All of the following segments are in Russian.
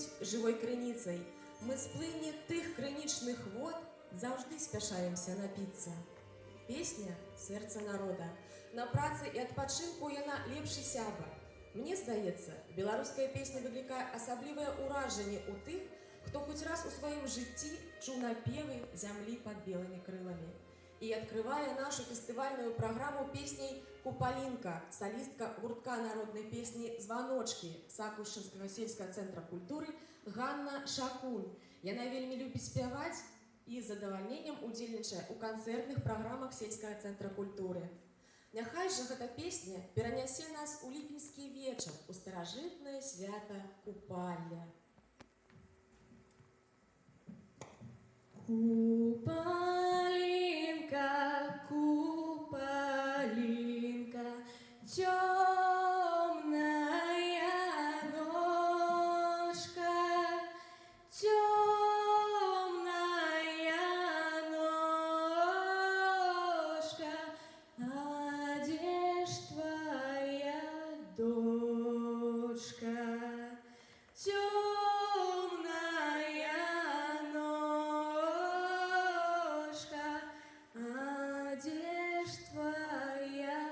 б'ють живой криницей. Мы з плыні тих кринічних вод завжди спяшаємося напіться. Песня – серце народа. На працы і адпачынку яна лепш і сяба. Мне здаецца, беларуская песня выклікае асаблівае ўражанне ў тых, хто хоць раз у сваім жыцці чуў напевы зямлі пад белымі крыламі. І адкрывае нашу фестывальную праграму песняй «Купалінка», салістка гуртка народнай песні «Званочкі» Сакушчынскага сельскага цэнтра культуры Ганна Шакун. Яна вельмі любіць спяваць і з задавальненнем удзельнічае ў канцэртных праграмах сельскага цэнтра культуры. Няхай жа гэта песня перанясе нас у ліпеньскі вечар, у старажытнае свята купалля. Купалинка, купалинка, темная ножка, темная ножка, а где ж твоя дочка? Где ж твоя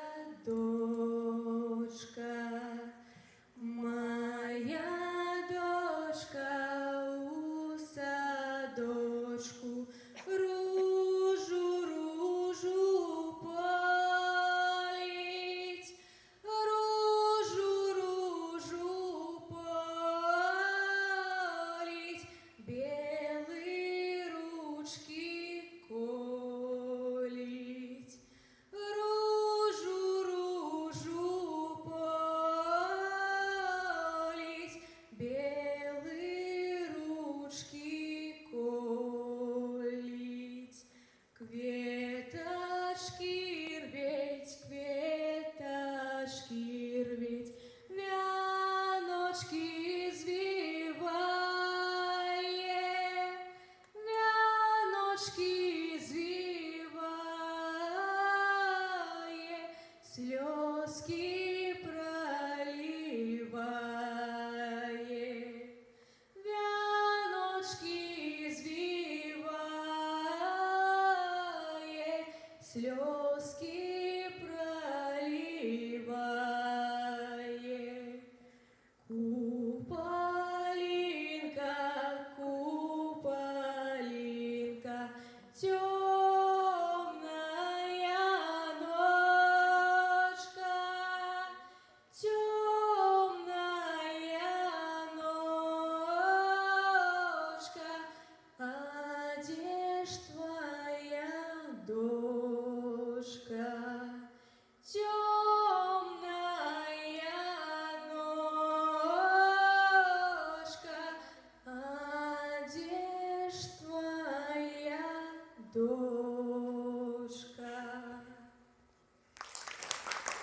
дочка? Моя дочка у садочку ружу, ружу полить, ружу, ружу полить, белые ручки колить. Ружу, ружу полить, белые ручки колить. Кветочки рветь, кветочки рветь, вяночки извивае, вяночки извивае, слезки проливае, вяночки извивае, слезки проливае. Купалинка, купалинка, темная ножка, темная ножка, а где ж твоя дочка? Темная ножка, а где ж твоя дочка?